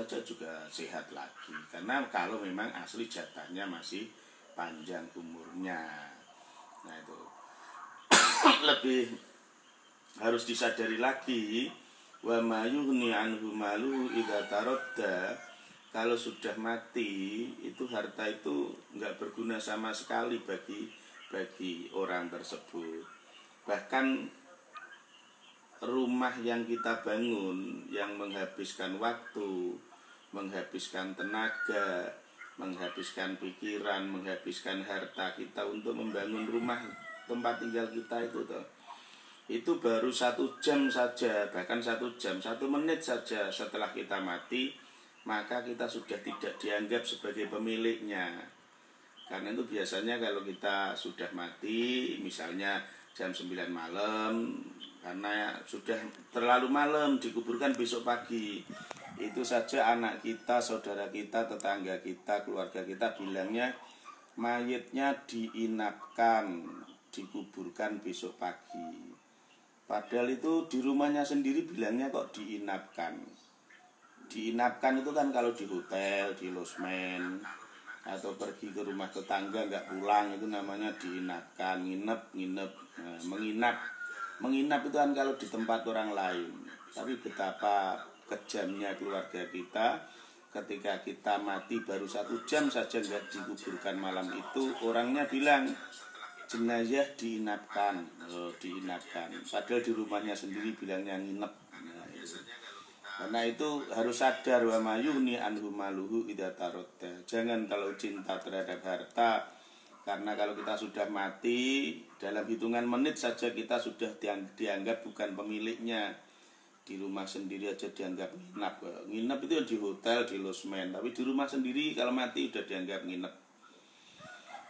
saja juga sehat lagi. Karena kalau memang asli jatahnya masih panjang umurnya. Nah itu lebih harus disadari lagi, wa ma yughni anhu maluhu idza taradda. Kalau sudah mati itu harta itu enggak berguna sama sekali bagi orang tersebut. Bahkan rumah yang kita bangun yang menghabiskan waktu, menghabiskan tenaga, menghabiskan pikiran, menghabiskan harta kita untuk membangun rumah tempat tinggal kita itu baru 1 jam saja, bahkan 1 jam, 1 menit saja setelah kita mati, maka kita sudah tidak dianggap sebagai pemiliknya. Karena itu biasanya kalau kita sudah mati, misalnya jam 9 malam, karena sudah terlalu malam, dikuburkan besok pagi, itu saja anak kita, saudara kita, tetangga kita, keluarga kita bilangnya mayitnya diinapkan, dikuburkan besok pagi. Padahal itu di rumahnya sendiri bilangnya kok diinapkan. Diinapkan itu kan kalau di hotel, di losmen, atau pergi ke rumah tetangga nggak pulang, itu namanya diinapkan. Nginep. Nah, menginap itu kan kalau di tempat orang lain. Tapi betapa kejamnya keluarga kita, ketika kita mati baru 1 jam saja nggak dikuburkan malam itu, orangnya bilang jenazah diinapkan. Diinapkan, padahal di rumahnya sendiri bilangnya nginep. Karena itu harus sadar, wa mayuni anhu maluhu idza taradda. Jangan kalau cinta terhadap harta, karena kalau kita sudah mati dalam hitungan menit saja kita sudah dianggap bukan pemiliknya. Di rumah sendiri aja dianggap nginap. Nginap itu di hotel, di losmen, tapi di rumah sendiri kalau mati udah dianggap nginep.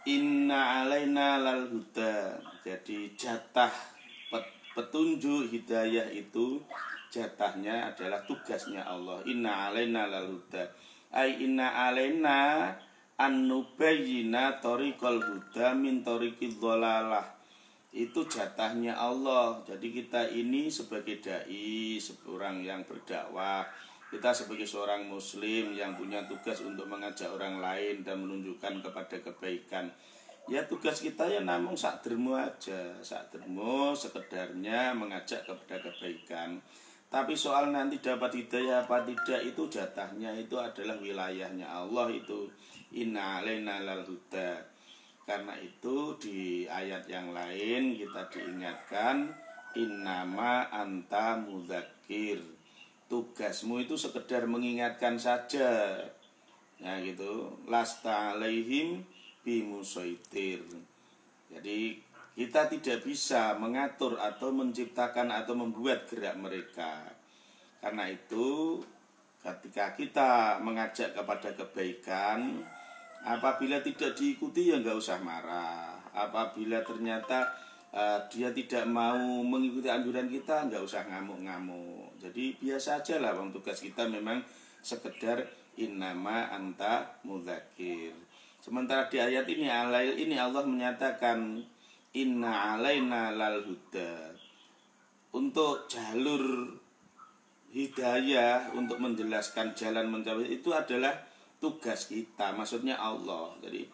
Inna alaina lal huda. Jadi jatah petunjuk hidayah itu jatahnya adalah tugasnya Allah. Inna alaina lal huda. Ai inna alaina an nubayyina tariqal huda min tariqiz dhalalah. Itu jatahnya Allah. Jadi kita ini sebagai dai, seorang yang berdakwah, kita sebagai seorang muslim yang punya tugas untuk mengajak orang lain dan menunjukkan kepada kebaikan. Ya tugas kita ya namun sakdermo aja, sakdermo sekedarnya mengajak kepada kebaikan. Tapi soal nanti dapat hidayah apa tidak itu jatahnya, itu adalah wilayahnya Allah itu. Inna alaina lal huda. Karena itu di ayat yang lain kita diingatkan, innama anta mudzakir. Tugasmu itu sekedar mengingatkan saja. Ya gitu, lasta alaihim bimusaitir. Jadi kita tidak bisa mengatur atau menciptakan atau membuat gerak mereka. Karena itu ketika kita mengajak kepada kebaikan, apabila tidak diikuti ya nggak usah marah. Apabila ternyata dia tidak mau mengikuti anjuran kita, nggak usah ngamuk-ngamuk. Jadi biasa aja lah, tugas kita memang sekedar innama anta mudzakir. Sementara di ayat ini Allah menyatakan inna alaina lal huda. Untuk jalur hidayah, untuk menjelaskan jalan mencapai itu adalah tugas kita, maksudnya Allah. Jadi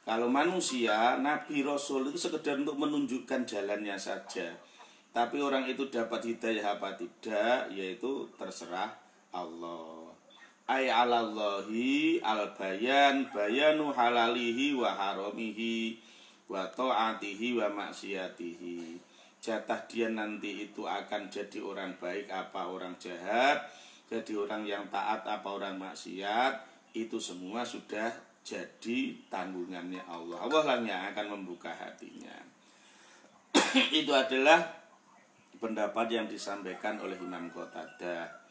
kalau manusia, nabi, rasul itu sekedar untuk menunjukkan jalannya saja. Tapi orang itu dapat hidayah apa tidak, yaitu terserah Allah. Ay alallahi al-bayan, bayanu halalihi wa haramihi wa ta'atihi wa maksiatihi. Jatah dia nanti itu akan jadi orang baik apa orang jahat, jadi orang yang taat apa orang maksiat, itu semua sudah jadi tanggungannya Allah. Allah lah yang akan membuka hatinya. Itu adalah pendapat yang disampaikan oleh Imam Qatadah.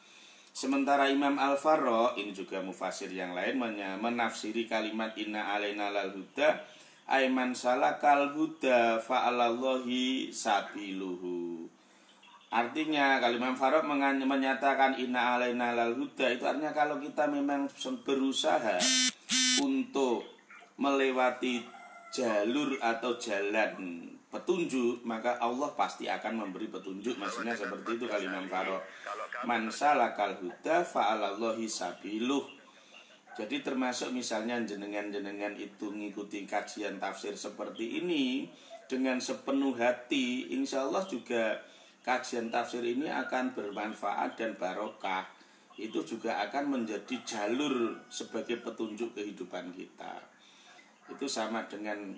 Sementara Imam Al-Farra, ini juga mufasir yang lain, menafsiri kalimat inna alaina lal huda, aiman salakal huda fa'alallahi sabiluhu. Artinya kalau Imam Farra menyatakan inna alaina lal huda, itu artinya kalau kita memang berusaha untuk melewati jalur atau jalan petunjuk, maka Allah pasti akan memberi petunjuk. Maksudnya seperti itu kali Imam Farok. Man salakal huda fa'alallahi sabiluh. Jadi termasuk misalnya jenengan-jenengan itu ngikuti kajian tafsir seperti ini dengan sepenuh hati, insya Allah juga kajian tafsir ini akan bermanfaat dan barokah. Itu juga akan menjadi jalur sebagai petunjuk kehidupan kita. Itu sama dengan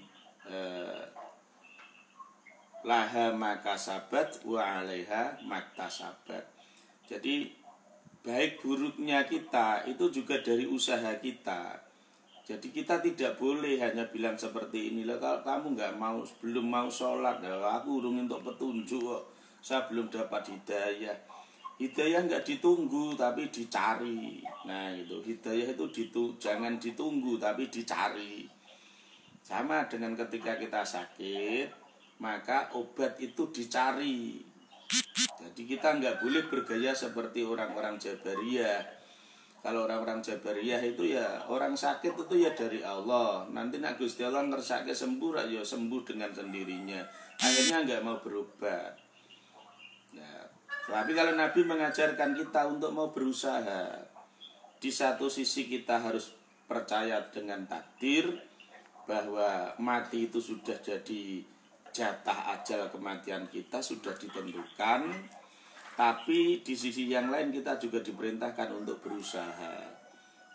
laha makasabat wa alaiha maktasabat. Jadi baik buruknya kita itu juga dari usaha kita. Jadi kita tidak boleh hanya bilang seperti inilah, kalau kamu belum mau sholat, ya aku urung untuk petunjuk kok, saya belum dapat hidayah. Hidayah nggak ditunggu tapi dicari. Nah itu hidayah itu jangan ditunggu tapi dicari. Sama dengan ketika kita sakit, maka obat itu dicari. Jadi kita nggak boleh bergaya seperti orang-orang Jabariyah. Kalau orang-orang Jabariyah itu ya orang sakit itu ya dari Allah. Nanti nak Gusti Allah ngersake sembuh, ya sembuh dengan sendirinya. Akhirnya nggak mau berubah. Nah, tapi kalau Nabi mengajarkan kita untuk mau berusaha, di satu sisi kita harus percaya dengan takdir bahwa mati itu sudah jadi jatah ajal kematian kita sudah ditentukan, tapi di sisi yang lain kita juga diperintahkan untuk berusaha.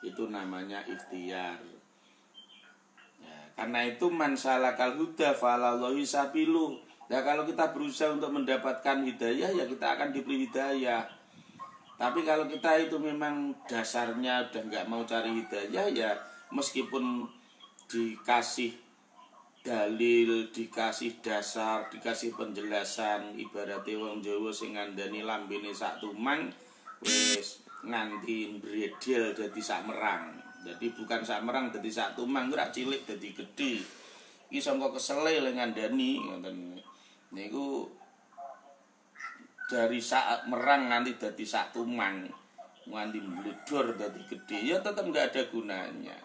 Itu namanya ikhtiar. Ya, karena itu man salakal huda fa'alallahi sabiluh. Nah, kalau kita berusaha untuk mendapatkan hidayah, ya kita akan diberi hidayah. Tapi kalau kita itu memang dasarnya udah nggak mau cari hidayah, ya meskipun dikasih dalil, dikasih dasar, dikasih penjelasan, ibaratnya wong Jawa sing ngandani lambene sak tumang wis nganti bredel dadi sak merang. Jadi bukan sak merang dadi sak tumang, ora cilik dadi gedhe. Iki sangka kesele le ngandani ngoten. Niku dari sak merang nganti dadi sak tumang, nganti mbledor dadi gedhe, ya tetap enggak ada gunanya.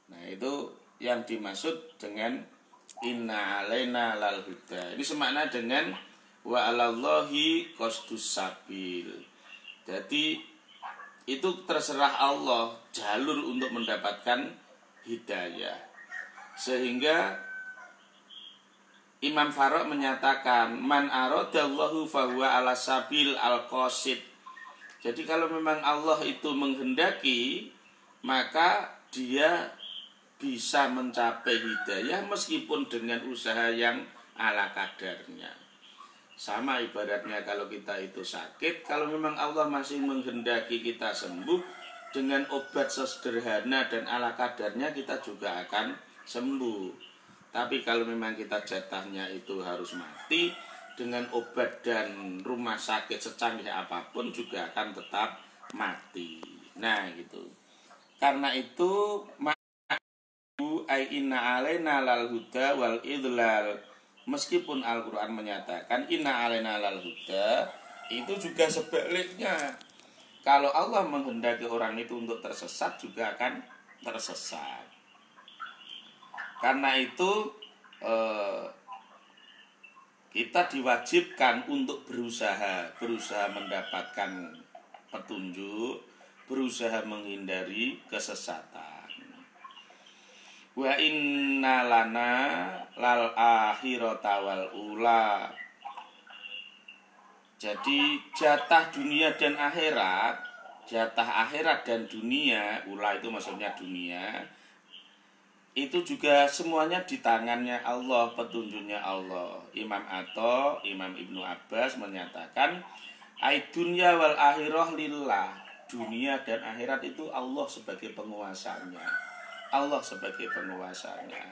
Nah, itu yang dimaksud dengan inna alaina lal huda. Ini semakna dengan wa 'alallahi qasdus sabil. Jadi itu terserah Allah jalur untuk mendapatkan hidayah. Sehingga Imam Farok menyatakan man aradallahu fahuwa ala sabil al-qasid. Jadi kalau memang Allah itu menghendaki, maka dia bisa mencapai hidayah meskipun dengan usaha yang ala kadarnya. Sama ibaratnya kalau kita itu sakit, kalau memang Allah masih menghendaki kita sembuh, dengan obat sederhana dan ala kadarnya kita juga akan sembuh. Tapi kalau memang kita jatahnya itu harus mati, dengan obat dan rumah sakit secanggih apapun juga akan tetap mati. Nah gitu. Karena itu ai inna alaina lal huda wal idlal. Meskipun Al-Quran menyatakan inna alaina lal huda, itu juga sebaliknya. Kalau Allah menghendaki orang itu untuk tersesat, juga akan tersesat. Karena itu kita diwajibkan untuk berusaha mendapatkan petunjuk, berusaha menghindari kesesatan. Wa inna lana lal akhirata wal ula. Jadi jatah dunia dan akhirat, jatah akhirat dan dunia, ula itu maksudnya dunia, itu juga semuanya di tangannya Allah, petunjuknya Allah. Imam Atha, Imam Ibnu Abbas menyatakan ai dunya wal akhirah lillah. Dunia dan akhirat itu Allah sebagai penguasanya. Allah sebagai penguasanya.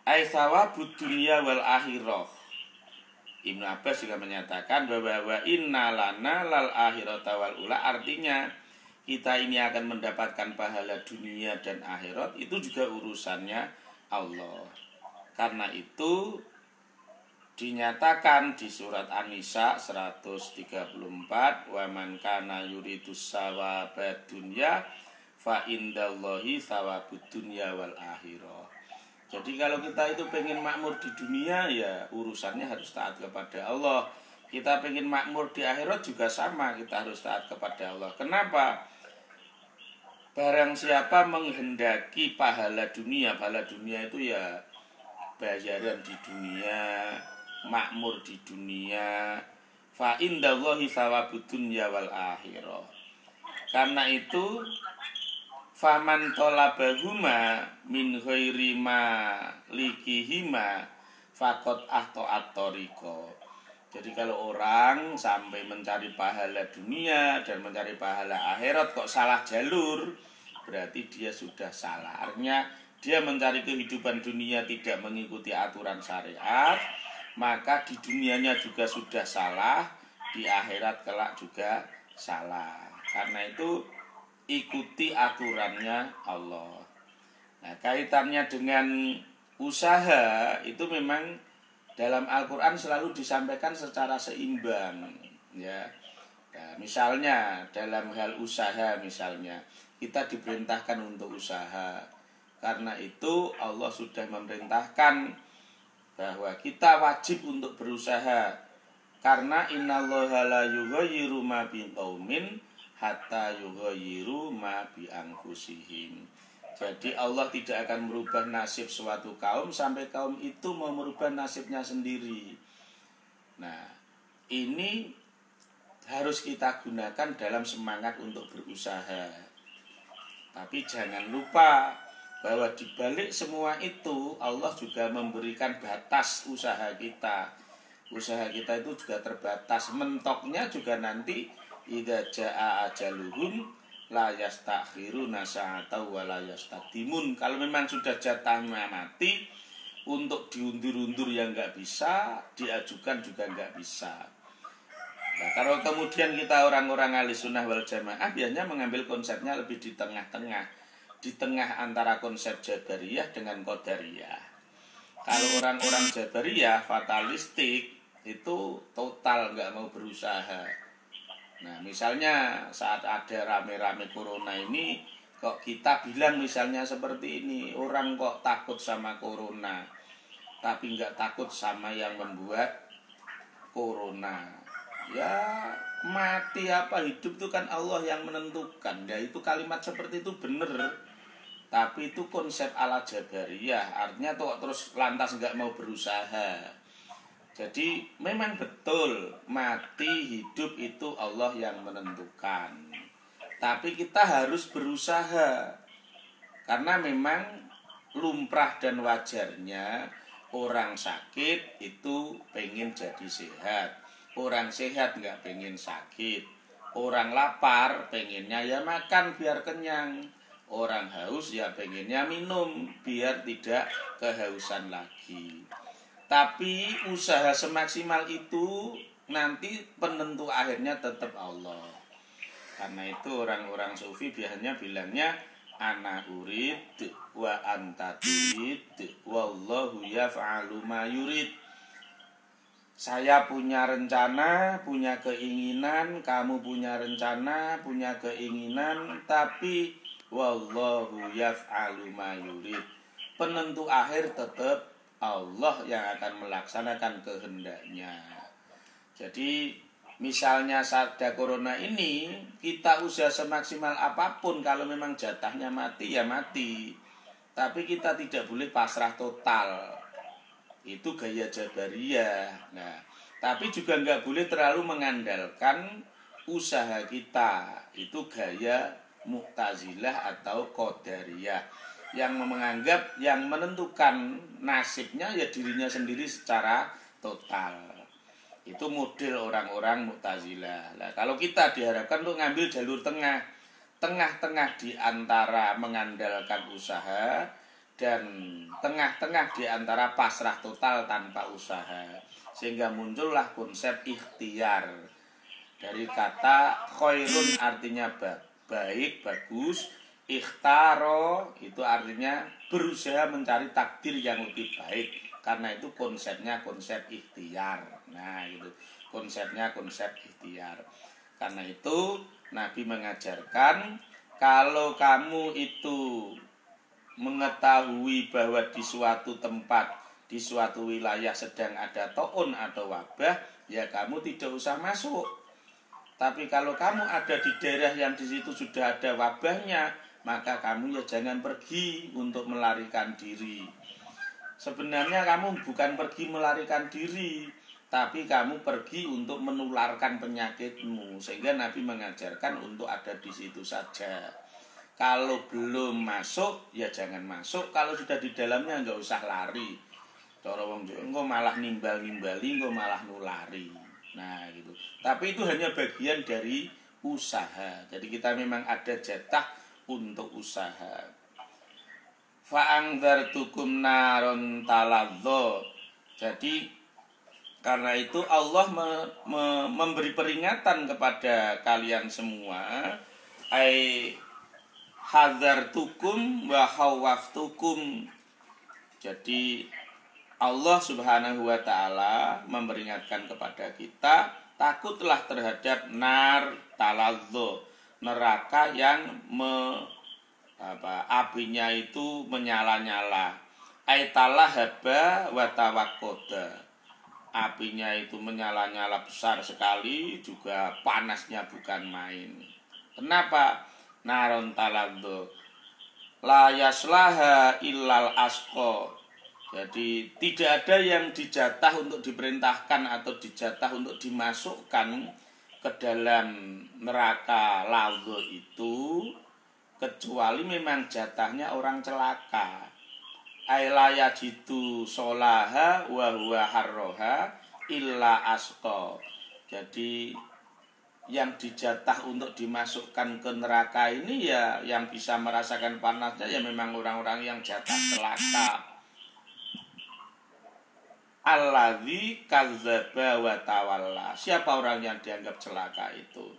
Ai thawabud dunya wal akhirah. Ibnu Abbas juga menyatakan bahwa inna lana lal akhirata wal ula, artinya kita ini akan mendapatkan pahala dunia dan akhirat, itu juga urusannya Allah. Karena itu dinyatakan di surat An-Nisa 134, wa man kana yuridus sawabad dunya fa indallahi thawabud dunya wal akhirah. Jadi kalau kita itu pengen makmur di dunia, ya urusannya harus taat kepada Allah. Kita pengen makmur di akhirat juga sama, kita harus taat kepada Allah. Kenapa? Barang siapa menghendaki pahala dunia itu ya bayaran di dunia, makmur di dunia, fa indallahi thawabud dunya wal akhirah. Karena itu faman tolabahuma min ghairi malikihima faqad ahtaat thariqa. Jadi kalau orang sampai mencari pahala dunia dan mencari pahala akhirat kok salah jalur, berarti dia sudah salah. Artinya dia mencari kehidupan dunia tidak mengikuti aturan syariat, maka di dunianya juga sudah salah, di akhirat kelak juga salah. Karena itu ikuti aturannya Allah. Nah, kaitannya dengan usaha itu memang dalam Al-Quran selalu disampaikan secara seimbang, ya. Nah, misalnya dalam hal usaha, misalnya kita diperintahkan untuk usaha. Karena itu Allah sudah memerintahkan bahwa kita wajib untuk berusaha. Karena innallaha la yughayyiru ma biqaumin hatta yughayyiru ma bi anfusihim. Jadi Allah tidak akan merubah nasib suatu kaum sampai kaum itu mau merubah nasibnya sendiri. Nah, ini harus kita gunakan dalam semangat untuk berusaha. Tapi jangan lupa bahwa di balik semua itu Allah juga memberikan batas usaha kita. Usaha kita itu juga terbatas. Mentoknya juga nanti idza jaa ajaluhum la yastakhiruna sa'atan wa la yastaqdimun. Kalau memang sudah jatahnya mati, untuk diundur-undur yang nggak bisa, diajukan juga nggak bisa. Nah, kalau kemudian kita orang-orang ahli sunnah wal jamaah biasanya mengambil konsepnya lebih di tengah-tengah, di tengah antara konsep Jabariyah dengan Qadariyah. Kalau orang-orang Jabariyah fatalistik itu total nggak mau berusaha. Nah, misalnya saat ada rame-rame corona ini, kok kita bilang misalnya seperti ini, orang kok takut sama corona, tapi nggak takut sama yang membuat corona. Ya, mati apa hidup itu kan Allah yang menentukan. Ya, itu kalimat seperti itu benar. Tapi itu konsep ala Jabariyah, artinya kok terus lantas nggak mau berusaha. Jadi memang betul mati hidup itu Allah yang menentukan. Tapi kita harus berusaha. Karena memang lumrah dan wajarnya orang sakit itu pengen jadi sehat. Orang sehat nggak pengen sakit. Orang lapar pengennya ya makan biar kenyang. Orang haus ya pengennya minum biar tidak kehausan lagi. Tapi usaha semaksimal itu nanti penentu akhirnya tetap Allah. Karena itu orang-orang sufi biasanya bilangnya ana urid wa anta turid wallahu yaf'alu ma yurid. Saya punya rencana, punya keinginan, kamu punya rencana, punya keinginan, tapi wallahu yaf'alu ma yurid. Penentu akhir tetap Allah yang akan melaksanakan kehendaknya. Jadi misalnya saat ada corona ini, kita usaha semaksimal apapun, kalau memang jatahnya mati ya mati. Tapi kita tidak boleh pasrah total. Itu gaya Jabariyah. Nah, tapi juga nggak boleh terlalu mengandalkan usaha kita. Itu gaya Mu'tazilah atau Qadariyah, yang menganggap yang menentukan nasibnya ya dirinya sendiri secara total. Itu model orang-orang Mu'tazilah. Nah, kalau kita diharapkan untuk ngambil jalur tengah, tengah-tengah di antara mengandalkan usaha dan tengah-tengah di antara pasrah total tanpa usaha, sehingga muncullah konsep ikhtiar. Dari kata khairun artinya baik, bagus. Ikhtaro itu artinya berusaha mencari takdir yang lebih baik. Karena itu konsepnya konsep ikhtiar. Nah itu konsepnya konsep ikhtiar. Karena itu Nabi mengajarkan kalau kamu itu mengetahui bahwa di suatu tempat, di suatu wilayah sedang ada taun atau wabah, ya kamu tidak usah masuk. Tapi kalau kamu ada di daerah yang di situ sudah ada wabahnya, maka kamu ya jangan pergi untuk melarikan diri. Sebenarnya kamu bukan pergi melarikan diri, tapi kamu pergi untuk menularkan penyakitmu. Sehingga Nabi mengajarkan untuk ada di situ saja. Kalau belum masuk, ya jangan masuk. Kalau sudah di dalamnya nggak usah lari. Cara wong Jawa engko malah nimbali, engko malah nulari. Nah, gitu. Tapi itu hanya bagian dari usaha. Jadi kita memang ada jatah untuk usaha. Fa'angdzartukum naron taladzo. Jadi karena itu Allah memberi peringatan kepada kalian semua. Ai hadzartukum wa khawaftukum. Jadi Allah Subhanahu wa taala memperingatkan kepada kita, takutlah terhadap nar taladzo, neraka yang apinya itu menyala-nyala. Aitalahaba wa tawaqoda. Apinya itu menyala-nyala besar sekali, juga panasnya bukan main. Kenapa? Naron taladzo la yaslaha illal asqa. Jadi tidak ada yang dijatah untuk diperintahkan atau dijatah untuk dimasukkan ke dalam neraka ladzo itu kecuali memang jatahnya orang celaka. Ailaya jitu solaha wa huwa harroha illa asqa. Jadi yang dijatah untuk dimasukkan ke neraka ini ya yang bisa merasakan panasnya ya memang orang-orang yang jatah celaka. Alladzi kadzdzaba wa tawalla. Siapa orang yang dianggap celaka itu?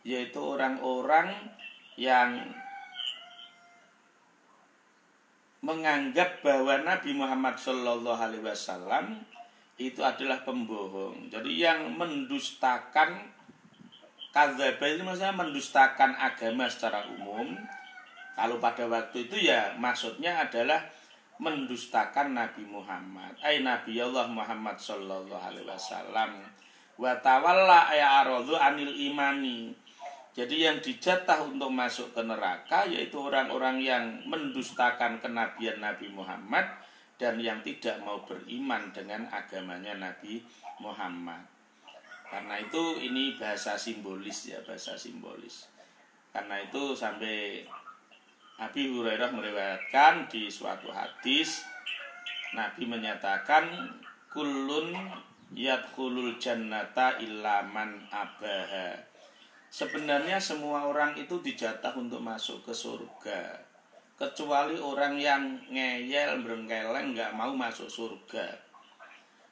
Yaitu orang-orang yang menganggap bahwa Nabi Muhammad SAW itu adalah pembohong. Jadi yang mendustakan, kadzdzaba itu maksudnya mendustakan agama secara umum. Kalau pada waktu itu ya maksudnya adalah mendustakan Nabi Muhammad. Nabi Allah Muhammad SAW. Wa tawalla a'radu anil imani. Jadi yang dijatah untuk masuk ke neraka yaitu orang-orang yang mendustakan kenabian Nabi Muhammad dan yang tidak mau beriman dengan agamanya Nabi Muhammad. Karena itu ini bahasa simbolis ya, bahasa simbolis. Karena itu sampai Abi Hurairah meriwayatkan di suatu hadis Nabi menyatakan kullun yadkhulul jannata illa man abaha. Sebenarnya semua orang itu dijatah untuk masuk ke surga kecuali orang yang ngeyel, berengkeleng, nggak mau masuk surga.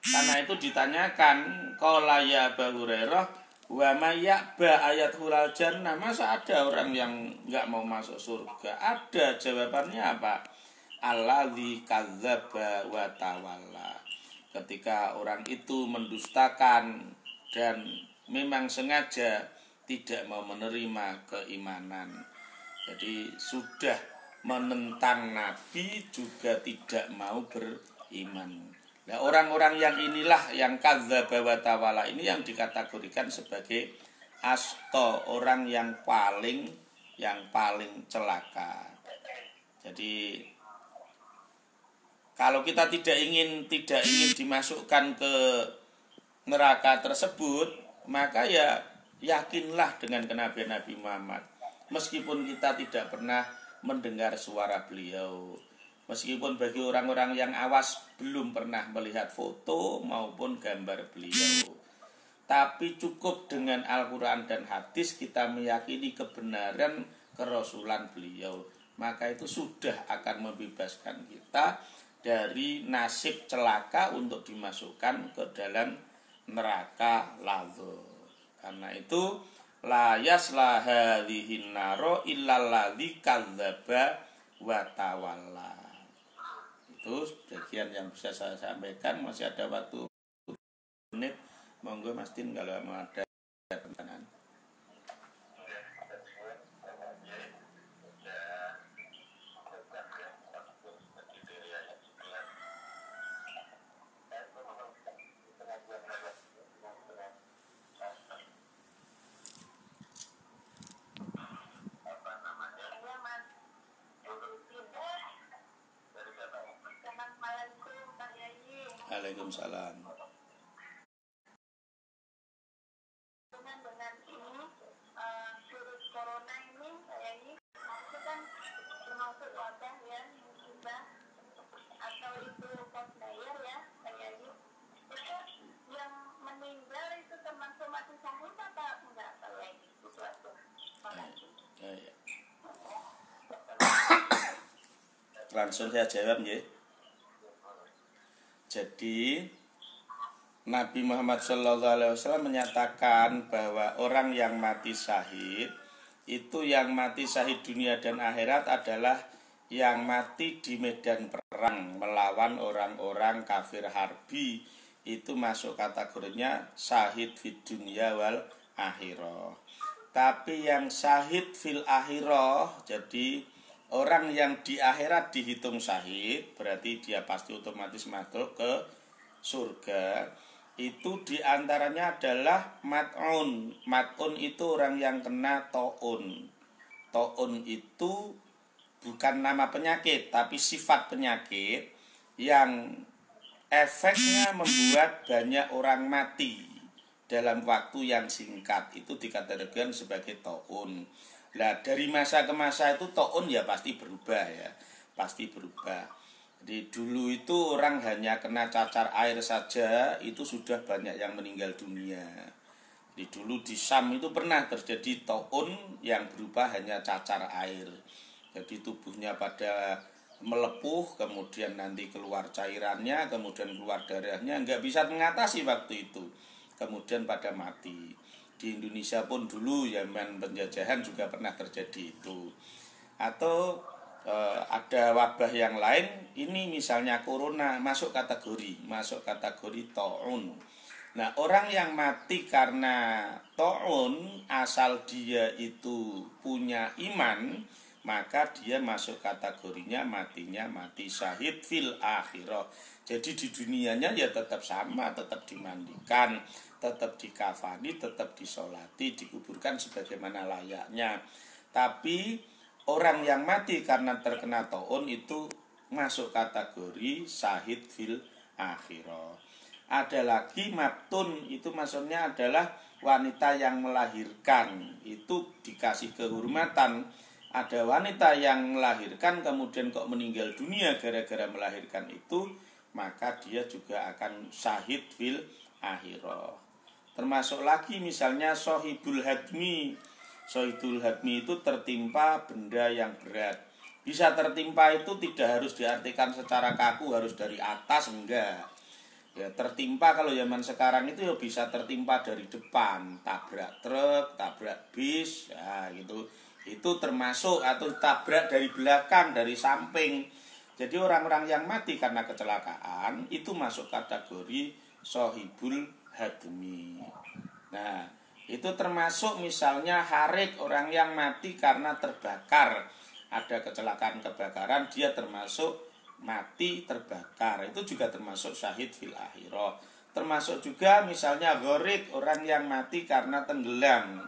Karena itu ditanyakan, qala ya Abu Hurairah wa may ya'ba ayat hulal jannah. Masa ada orang yang nggak mau masuk surga? Ada, jawabannya apa? Alladzi kadzdzaba wa tawalla. Ketika orang itu mendustakan dan memang sengaja tidak mau menerima keimanan. Jadi sudah menentang Nabi juga tidak mau beriman. Nah, orang-orang yang inilah yang kadzdzaba wa tawalla ini yang dikategorikan sebagai asto, orang yang paling celaka. Jadi kalau kita tidak ingin dimasukkan ke neraka tersebut, maka ya yakinlah dengan kenabian Nabi Muhammad. Meskipun kita tidak pernah mendengar suara beliau, meskipun bagi orang-orang yang awas belum pernah melihat foto maupun gambar beliau, tapi cukup dengan Al-Quran dan hadis kita meyakini kebenaran kerasulan beliau, maka itu sudah akan membebaskan kita dari nasib celaka untuk dimasukkan ke dalam neraka ladzo. Karena itu la yasla hadhihin naro illal ladzi kadzdzaba wa tawalla. Itu bagian yang bisa saya sampaikan. Masih ada waktu menit. Monggo Mas Tin kalau mau ada pertanyaan. Waalaikumsalam. Dengan ini virus corona ini kayaknya itu kan termasuk wabah ya, musibah atau itu postmayer ya kayaknya. Itu yang meninggal itu termasuk mati syahid apa enggak kayaknya itu aja. Ya. Langsung saya jawab ya. Jadi Nabi Muhammad SAW menyatakan bahwa orang yang mati syahid itu yang mati syahid dunia dan akhirat adalah yang mati di medan perang melawan orang-orang kafir harbi. Itu masuk kategorinya syahid fid dunya wal akhirah. Tapi yang syahid fil akhirah, jadi orang yang di akhirat dihitung syahid, berarti dia pasti otomatis masuk ke surga. Itu diantaranya adalah mat'un. Mat'un itu orang yang kena ta'un. Ta'un itu bukan nama penyakit, tapi sifat penyakit yang efeknya membuat banyak orang mati dalam waktu yang singkat. Itu dikategorikan sebagai ta'un. Nah, dari masa ke masa itu ta'un ya pasti berubah ya. Pasti berubah. Jadi dulu itu orang hanya kena cacar air saja itu sudah banyak yang meninggal dunia. Jadi dulu di Syam itu pernah terjadi ta'un yang berupa hanya cacar air. Jadi tubuhnya pada melepuh, kemudian nanti keluar cairannya, kemudian keluar darahnya, nggak bisa mengatasi waktu itu. Kemudian pada mati. Di Indonesia pun dulu zaman penjajahan juga pernah terjadi itu. Atau ada wabah yang lain, ini misalnya corona masuk kategori ta'un. Nah, orang yang mati karena ta'un asal dia itu punya iman, maka dia masuk kategorinya matinya mati syahid fil akhirah. Jadi di dunianya ya tetap sama, tetap dimandikan, tetap dikafani, tetap disolati, dikuburkan sebagaimana layaknya. Tapi orang yang mati karena terkena ta'un itu masuk kategori syahid fil akhirah. Ada lagi mabtun, itu maksudnya adalah wanita yang melahirkan, itu dikasih kehormatan. Ada wanita yang melahirkan kemudian kok meninggal dunia gara-gara melahirkan itu, maka dia juga akan syahid fil akhirah. Termasuk lagi misalnya sohibul hadmi. Sohibul hadmi itu tertimpa benda yang berat. Bisa tertimpa itu tidak harus diartikan secara kaku harus dari atas, enggak. Ya tertimpa kalau zaman sekarang itu ya bisa tertimpa dari depan, tabrak truk, tabrak bis, ya gitu. Itu termasuk, atau tabrak dari belakang, dari samping. Jadi orang-orang yang mati karena kecelakaan itu masuk kategori sohibul hadmi. Nah, itu termasuk misalnya harik, orang yang mati karena terbakar. Ada kecelakaan kebakaran, dia termasuk mati terbakar. Itu juga termasuk syahid fil akhirah. Termasuk juga misalnya ghorik, orang yang mati karena tenggelam.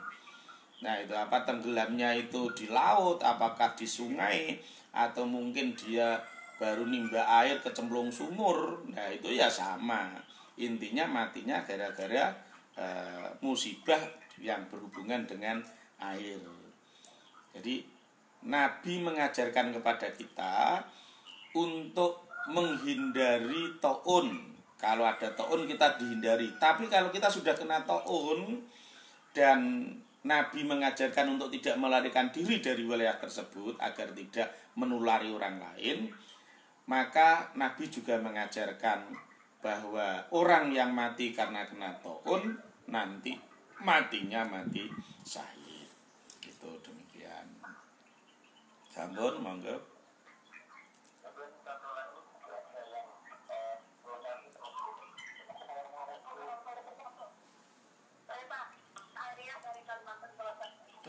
Nah, itu apa tenggelamnya itu di laut, apakah di sungai, atau mungkin dia baru nimba air kecemplung sumur. Nah, itu ya sama. Intinya matinya gara-gara musibah yang berhubungan dengan air. Jadi Nabi mengajarkan kepada kita untuk menghindari ta'un. Kalau ada ta'un kita dihindari. Tapi kalau kita sudah kena ta'un dan Nabi mengajarkan untuk tidak melarikan diri dari wilayah tersebut agar tidak menulari orang lain, maka Nabi juga mengajarkan bahwa orang yang mati karena kena ta'un nanti matinya mati syahid. Itu demikian. Sampun, monggo.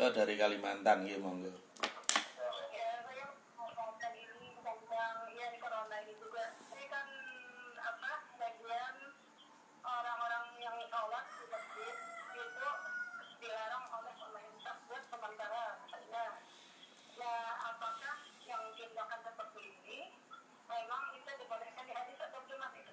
Oh, dari Kalimantan, ya monggo. Orang-orang yang sholat di masjid itu dilarang oleh pemerintah buat sementara katanya. Nah, apakah yang tindakan seperti ini memang itu dibolehkan di hadis atau gimana itu?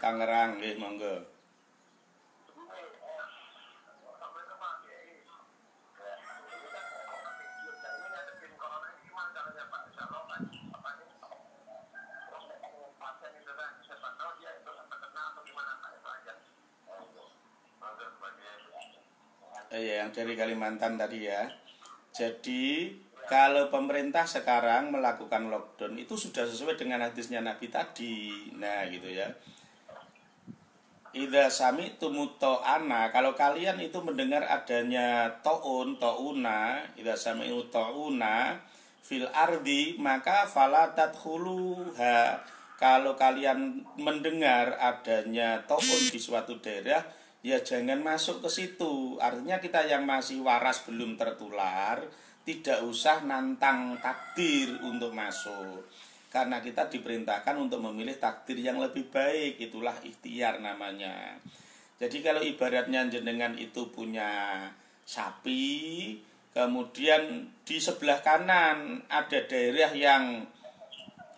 Tangerang nggih monggo. Yang dari Kalimantan tadi ya. Jadi kalau pemerintah sekarang melakukan lockdown itu sudah sesuai dengan hadisnya Nabi tadi. Nah gitu ya. Idza sami'tumut ta'ana, kalau kalian itu mendengar adanya ta'una, idza sami'u ta'una fil ardi, maka fala tadkhuluha. Kalau kalian mendengar adanya ta'un di suatu daerah, ya jangan masuk ke situ. Artinya kita yang masih waras belum tertular tidak usah nantang takdir untuk masuk. Karena kita diperintahkan untuk memilih takdir yang lebih baik. Itulah ikhtiar namanya. Jadi kalau ibaratnya jenengan itu punya sapi, kemudian di sebelah kanan ada daerah yang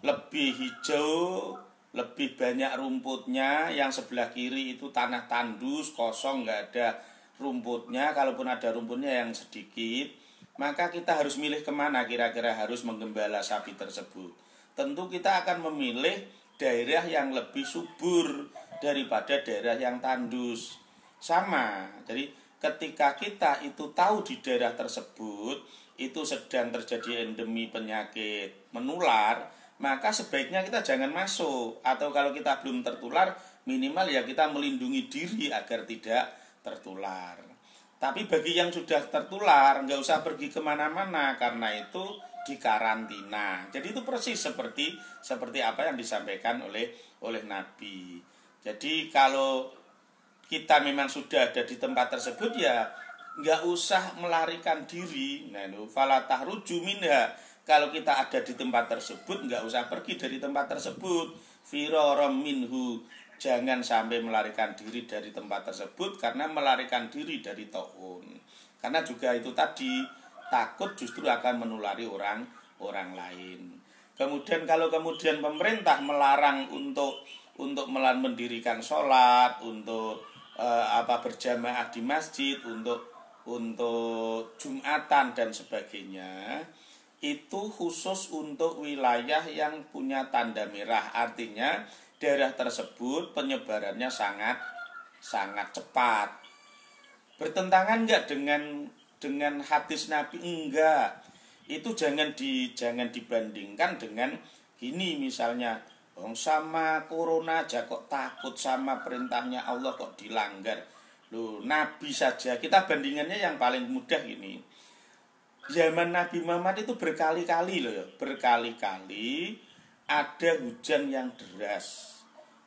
lebih hijau, lebih banyak rumputnya, yang sebelah kiri itu tanah tandus, kosong, nggak ada rumputnya, kalaupun ada rumputnya yang sedikit, maka kita harus milih kemana kira-kira harus menggembala sapi tersebut. Tentu kita akan memilih daerah yang lebih subur daripada daerah yang tandus. Sama, jadi ketika kita itu tahu di daerah tersebut itu sedang terjadi endemi penyakit menular, maka sebaiknya kita jangan masuk. Atau kalau kita belum tertular, minimal ya kita melindungi diri agar tidak tertular. Tapi bagi yang sudah tertular, nggak usah pergi kemana-mana, karena itu dikarantina. Jadi itu persis seperti apa yang disampaikan oleh Nabi. Jadi kalau kita memang sudah ada di tempat tersebut, ya nggak usah melarikan diri. Nah, fala tahruju minha. Kalau kita ada di tempat tersebut, nggak usah pergi dari tempat tersebut. Firaram minhu, jangan sampai melarikan diri dari tempat tersebut, karena melarikan diri dari ta'un. Karena juga itu tadi, takut justru akan menulari orang lain. Kemudian kalau kemudian pemerintah melarang untuk mendirikan sholat, untuk berjamaah di masjid, untuk Jumatan dan sebagainya, itu khusus untuk wilayah yang punya tanda merah. Artinya daerah tersebut penyebarannya sangat cepat. Bertentangan enggak dengan hadis Nabi? Enggak. Itu jangan dibandingkan dengan gini misalnya, sama corona aja kok takut, sama perintahnya Allah kok dilanggar. Loh, Nabi saja kita bandingannya yang paling mudah gini. Zaman Nabi Muhammad itu berkali-kali loh ya, berkali-kali ada hujan yang deras.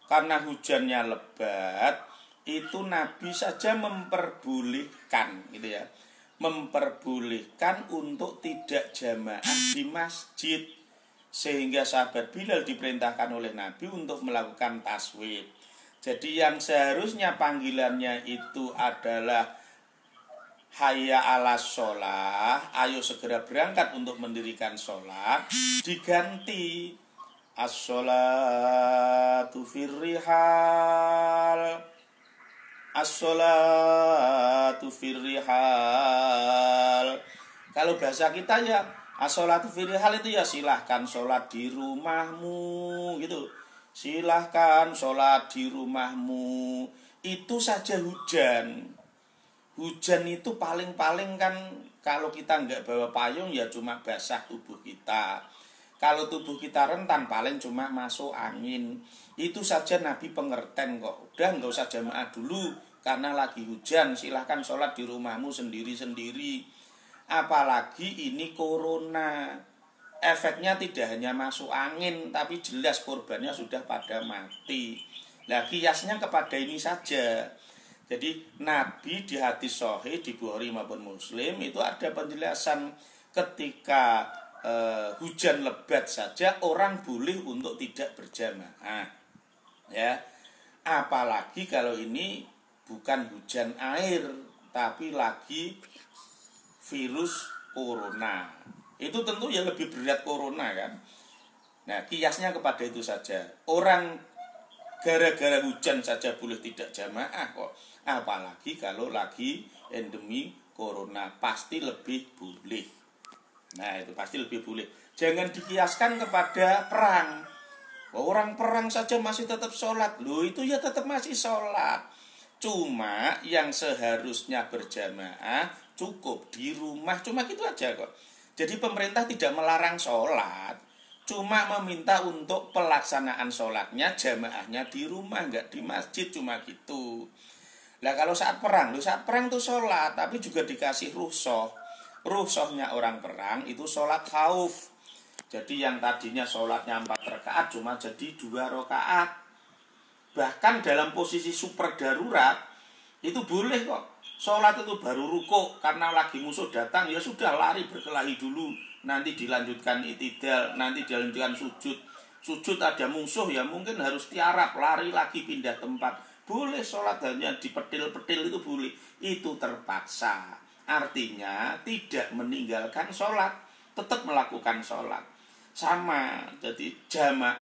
Karena hujannya lebat, itu Nabi saja memperbolehkan gitu ya. Memperbolehkan untuk tidak jamaah di masjid. Sehingga sahabat Bilal diperintahkan oleh Nabi untuk melakukan taswib. Jadi yang seharusnya panggilannya itu adalah hayya ala sholah, ayo segera berangkat untuk mendirikan sholat, diganti as-sholatu firrihal, as-sholatu firrihal. Kalau bahasa kita ya as-sholatu firrihal itu ya silahkan sholat di rumahmu gitu. Silahkan sholat di rumahmu. Itu saja hujan. Hujan itu paling-paling kan kalau kita nggak bawa payung ya cuma basah tubuh kita. Kalau tubuh kita rentan paling cuma masuk angin. Itu saja Nabi pengertian kok. Udah nggak usah jamaah dulu karena lagi hujan. Silahkan sholat di rumahmu sendiri-sendiri. Apalagi ini corona. Efeknya tidak hanya masuk angin, tapi jelas korbannya sudah pada mati. Nah, kiasnya kepada ini saja. Jadi Nabi di hadis sahih di Bukhari maupun Muslim itu ada penjelasan ketika hujan lebat saja orang boleh untuk tidak berjamaah. Ya. Apalagi kalau ini bukan hujan air tapi lagi virus corona. Itu tentu yang lebih berat corona kan. Nah, kiasnya kepada itu saja. Orang Gara-gara hujan saja boleh tidak jamaah kok. Apalagi kalau lagi endemi corona, pasti lebih boleh. Nah, itu pasti lebih boleh. Jangan dikiaskan kepada perang. Orang perang saja masih tetap sholat. Loh, itu ya tetap masih sholat. Cuma yang seharusnya berjamaah cukup di rumah. Cuma gitu aja kok. Jadi pemerintah tidak melarang sholat, cuma meminta untuk pelaksanaan sholatnya, jamaahnya di rumah, nggak di masjid, cuma gitu. Nah kalau saat perang tuh sholat, tapi juga dikasih rukhsah. Rukhsahnya orang perang itu sholat khauf. Jadi yang tadinya sholatnya 4 rakaat cuma jadi 2 rakaat. Bahkan dalam posisi super darurat itu boleh kok. Sholat itu baru rukuk karena lagi musuh datang, ya sudah lari berkelahi dulu. Nanti dilanjutkan i'tidal, nanti dilanjutkan sujud. Sujud ada musuh ya mungkin harus tiarap, lari lagi pindah tempat. Boleh sholat hanya dipetil-petil itu boleh. Itu terpaksa. Artinya tidak meninggalkan sholat, tetap melakukan sholat. Sama, jadi jamaah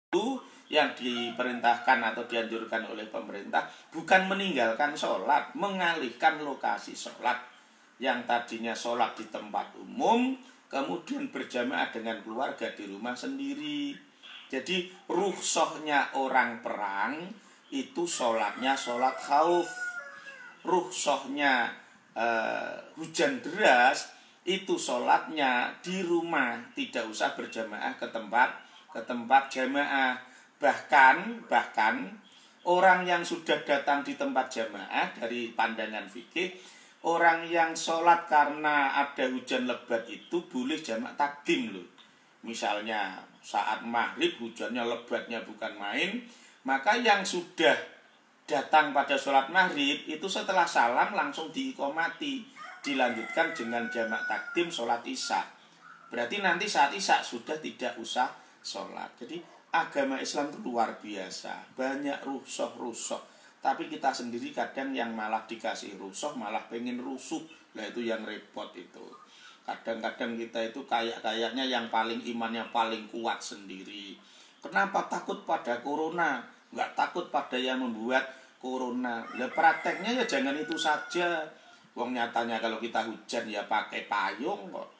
itu yang diperintahkan atau dianjurkan oleh pemerintah bukan meninggalkan sholat, mengalihkan lokasi sholat. Yang tadinya sholat di tempat umum, kemudian berjamaah dengan keluarga di rumah sendiri. Jadi rukhsahnya orang perang itu sholatnya sholat khauf. Rukhsahnya hujan deras itu sholatnya di rumah, tidak usah berjamaah ke tempat jamaah. Bahkan orang yang sudah datang di tempat jamaah dari pandangan fikih, orang yang sholat karena ada hujan lebat itu boleh jamak takdim loh. Misalnya saat maghrib hujannya lebatnya bukan main, maka yang sudah datang pada sholat maghrib itu setelah salam langsung diiqomati, dilanjutkan dengan jamak takdim sholat isya. Berarti nanti saat isya sudah tidak usah sholat. Jadi agama Islam itu luar biasa, banyak rukhsah. Tapi kita sendiri kadang yang malah dikasih rukhsah malah pengen rusuh. Nah itu yang repot itu. Kadang-kadang kita itu kayaknya yang paling imannya paling kuat sendiri. Kenapa takut pada corona? Nggak takut pada yang membuat corona. Nah prakteknya ya jangan itu saja. Wong nyatanya kalau kita hujan ya pakai payung kok.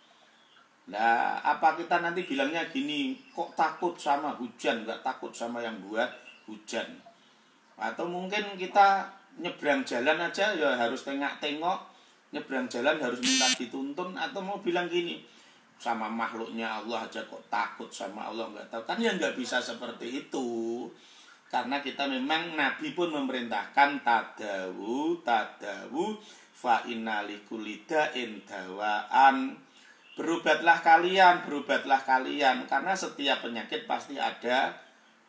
Nah, apa kita nanti bilangnya gini, kok takut sama hujan, nggak takut sama yang buat hujan? Atau mungkin kita nyebrang jalan aja ya harus tengok-tengok, nyebrang jalan harus minta dituntun, atau mau bilang gini, sama makhluknya Allah aja kok takut sama Allah, nggak tahu. Kan ya nggak bisa seperti itu. Karena kita memang Nabi pun memerintahkan tadawu fa inna likulli da'in dawaan. Berobatlah kalian, karena setiap penyakit pasti ada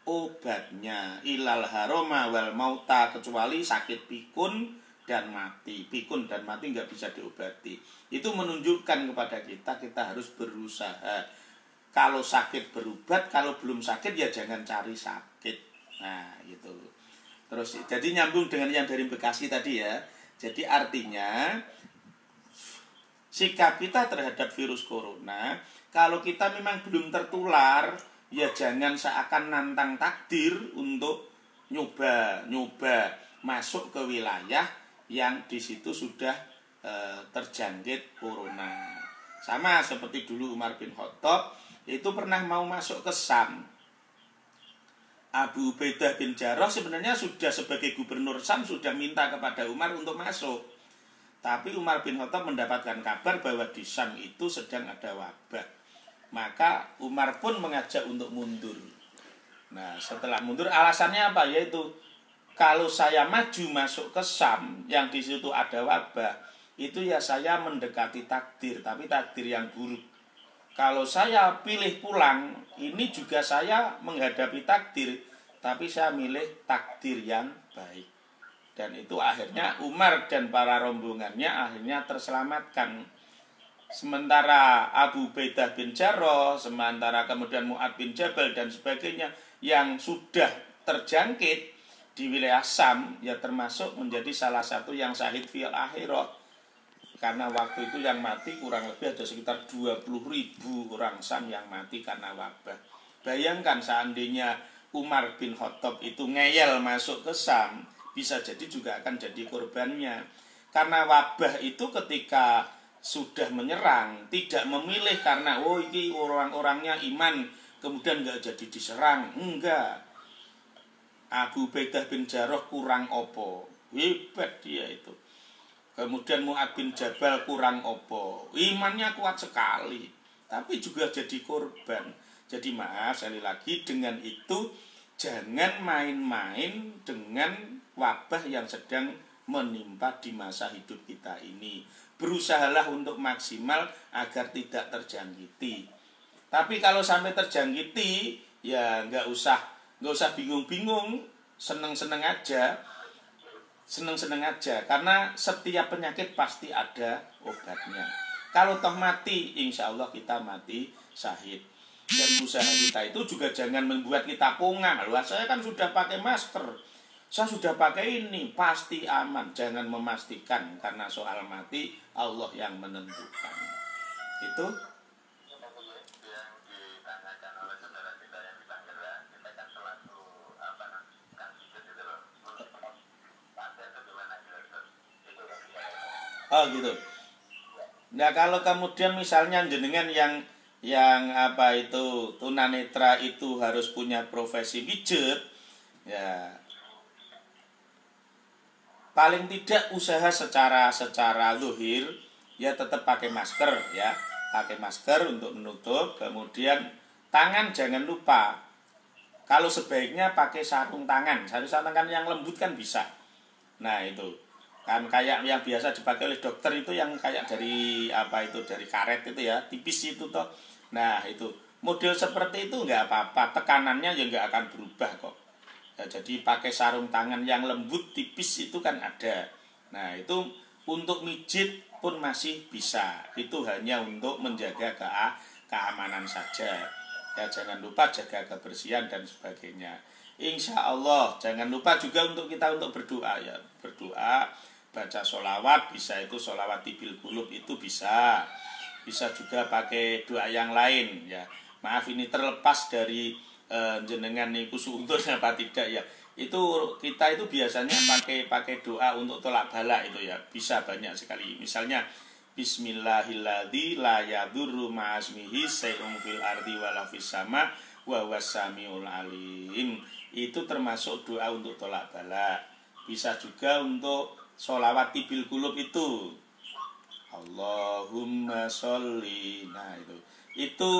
obatnya. Ilal haroma wal mauta, kecuali sakit pikun dan mati. Pikun dan mati nggak bisa diobati. Itu menunjukkan kepada kita harus berusaha. Kalau sakit berobat, kalau belum sakit ya jangan cari sakit. Nah gitu. Terus jadi nyambung dengan yang dari Bekasi tadi ya. Jadi artinya sikap kita terhadap virus corona, kalau kita memang belum tertular, ya jangan seakan nantang takdir untuk nyoba masuk ke wilayah yang di situ sudah terjangkit corona. Sama seperti dulu Umar bin Khattab itu pernah mau masuk ke Syam. Abu Ubaidah bin Jarrah sebenarnya sudah sebagai gubernur Syam sudah minta kepada Umar untuk masuk. Tapi Umar bin Khattab mendapatkan kabar bahwa di Syam itu sedang ada wabah. Maka Umar pun mengajak untuk mundur. Nah setelah mundur alasannya apa? Yaitu kalau saya maju masuk ke Syam yang di situ ada wabah, itu ya saya mendekati takdir, tapi takdir yang buruk. Kalau saya pilih pulang, ini juga saya menghadapi takdir, tapi saya milih takdir yang baik. Dan itu akhirnya Umar dan para rombongannya akhirnya terselamatkan. Sementara Abu Ubaidah bin Jarrah, sementara kemudian Mu'ad bin Jabal dan sebagainya yang sudah terjangkit di wilayah Syam, ya termasuk menjadi salah satu yang syahid fil akhirah. Karena waktu itu yang mati kurang lebih ada sekitar 20.000 orang Syam yang mati karena wabah. Bayangkan seandainya Umar bin Khattab itu ngeyel masuk ke Syam, bisa jadi juga akan jadi korbannya. Karena wabah itu ketika sudah menyerang, tidak memilih karena ini orang-orangnya iman kemudian nggak jadi diserang, enggak. Abu Ubaidah bin Jarrah kurang opo, hebat dia itu. Kemudian Mu'ad bin Jabal kurang opo, imannya kuat sekali, tapi juga jadi korban. Jadi maaf sekali lagi, dengan itu jangan main-main dengan wabah yang sedang menimpa di masa hidup kita ini. Berusahalah untuk maksimal agar tidak terjangkiti. Tapi kalau sampai terjangkiti, ya nggak usah bingung-bingung, seneng-seneng aja. Seneng-seneng aja, karena setiap penyakit pasti ada obatnya. Kalau toh mati, insya Allah kita mati syahid. Dan usaha kita itu juga jangan membuat kita kongang. Loh, saya kan sudah pakai masker, saya sudah pakai ini, pasti aman. Jangan memastikan, karena soal mati Allah yang menentukan. Itu oh gitu. Nah kalau kemudian misalnya jenengan yang apa itu tunanetra itu harus punya profesi pijet, ya paling tidak usaha secara zuhir ya tetap pakai masker ya, pakai masker untuk menutup. Kemudian tangan jangan lupa, kalau sebaiknya pakai sarung tangan yang lembut kan bisa. Nah itu kan kayak yang biasa dipakai oleh dokter itu yang kayak dari apa itu, dari karet itu ya, tipis itu toh. Nah itu model seperti itu nggak apa-apa, tekanannya ya nggak akan berubah kok ya. Jadi pakai sarung tangan yang lembut tipis itu kan ada. Nah itu untuk mijit pun masih bisa, itu hanya untuk menjaga keamanan saja ya. Jangan lupa jaga kebersihan dan sebagainya. Insya Allah jangan lupa juga untuk kita untuk berdoa ya, berdoa, baca sholawat, bisa itu sholawat tibil qulub itu bisa juga pakai doa yang lain ya. Maaf ini terlepas dari jenengan niku suuntun apa tidak ya, itu kita itu biasanya pakai doa untuk tolak bala itu ya, bisa banyak sekali. Misalnya Bismillahilladzi la yadurru ma'asmihi syai'un fil ardi wala fis sama wa huwas samiul alim. Itu termasuk doa untuk tolak bala. Bisa juga untuk sholawat tibil qulub itu, Allahumma sholli. Nah itu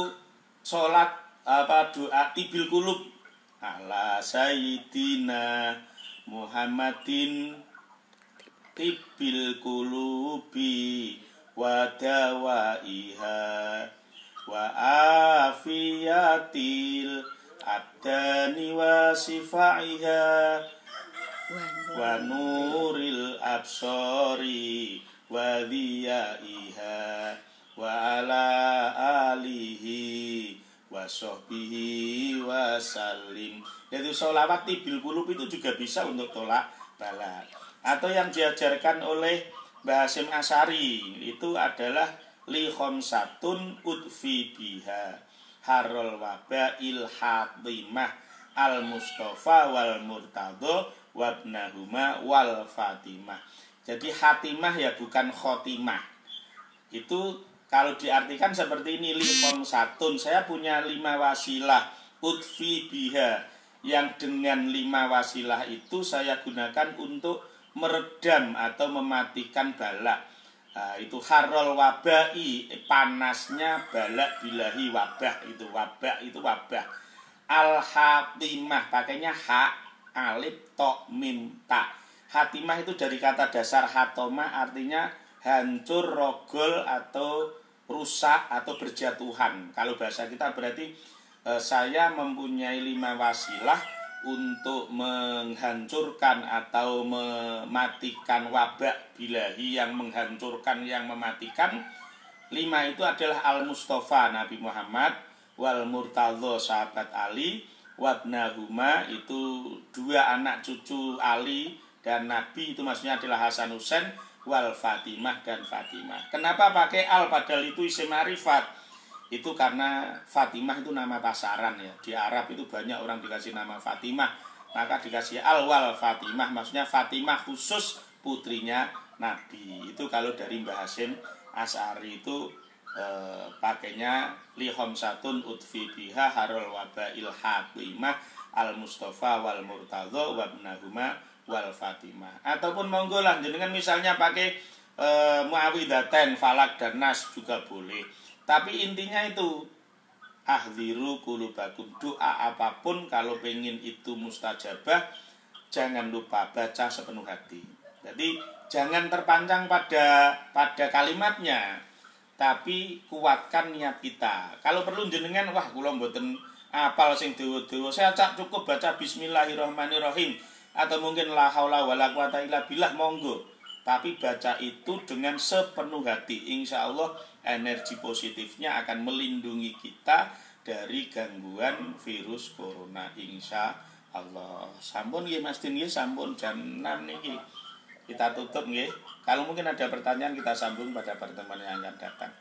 sholat apa, doa tibil qulub ala sayyidina Muhammadin tibil qulubi wa dawaiha wa afiyatil abdani wa sifaiha wa nuril absori wa dhiyaiha wa ala alihi wa sahbihi wa salim. Jadi sholawat tibil qulub itu juga bisa untuk tolak bala. Atau yang diajarkan oleh Mbah Hasyim Asy'ari itu adalah li khamsatun udfi biha harul wabail hatimah al mustafa wal murtadha wabnahuma wal fatimah. Jadi hatimah ya bukan khotimah. Itu kalau diartikan seperti ini, li khamsatun, saya punya 5 wasilah udfi biha, yang dengan 5 wasilah itu saya gunakan untuk meredam atau mematikan balak. Nah, itu harol wabai, panasnya balak bilahi, wabah itu wabah. Al-hatimah pakainya ha, alif, to, mim, ta. Hatimah itu dari kata dasar hatoma, artinya hancur, rogol, atau rusak, atau berjatuhan. Kalau bahasa kita berarti saya mempunyai 5 wasilah untuk menghancurkan atau mematikan wabak bilahi, yang menghancurkan, yang mematikan. 5 itu adalah Al-Mustafa Nabi Muhammad, wal Murtadha sahabat Ali, wabnahuma itu 2 anak cucu Ali dan Nabi, itu maksudnya adalah Hasan Husain, wal Fatimah dan Fatimah. Kenapa pakai al padahal itu isim ma'rifat? Itu karena Fatimah itu nama pasaran ya. Di Arab itu banyak orang dikasih nama Fatimah, maka dikasih Alwal Fatimah, maksudnya Fatimah khusus putrinya Nabi. Itu kalau dari Mbah Hasyim Asy'ari itu pakainya lihom satun utfi biha harul wabail hatimah al mustafa wal murtadha wabnahuma wal fatimah. Ataupun monggo lah jenengan misalnya pakai muawwidzatain falak dan nas juga boleh. Tapi intinya itu ahdziru qulubakum, doa apapun kalau pengen itu mustajabah jangan lupa baca sepenuh hati. Jadi jangan terpancang pada kalimatnya, tapi kuatkan niat kita. Kalau perlu jenengan, wah kula mboten apal sing dawa-dawa, saya cukup baca bismillahirrahmanirrahim atau mungkin la haula wala quwata illa billah, monggo. Tapi baca itu dengan sepenuh hati. Insya Allah energi positifnya akan melindungi kita dari gangguan virus corona. Insya Allah. Sampun nggih Mas Din nggih, sampun jam 6 niki. Kita tutup nggih. Kalau mungkin ada pertanyaan kita sambung pada pertemuan yang akan datang.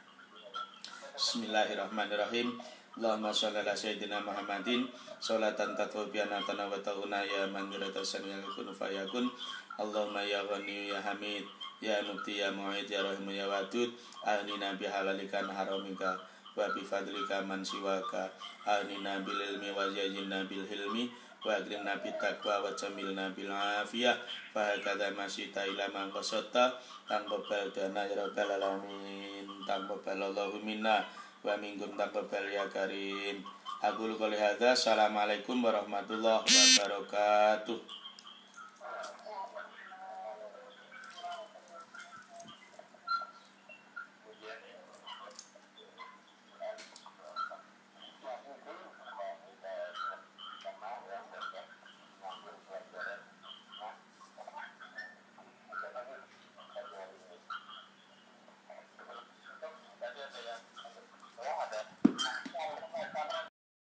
Bismillahirrahmanirrahim. Allahumma sholli ala sayyidina Muhammadin sholatan tatwa biana tanawatuna ya mandirata saniyal kun fayakun. Allahumma ya ghani ya hamid ya mubti ya mu'id ya rahim ya wadud ahnina bihalalika haramika wa bifadlika man siwaka ahnina bil ilmi wa zayyinna bil hilmi wa akrimna bit taqwa wa jamilna bil afiyah fa hakadha masyita ila man qasatta taqabbal dana ya rabbal alamin taqabbalallahu minna wa minkum taqabbal ya karim. Aqulu qouli hadza. Assalamualaikum warahmatullahi wabarakatuh.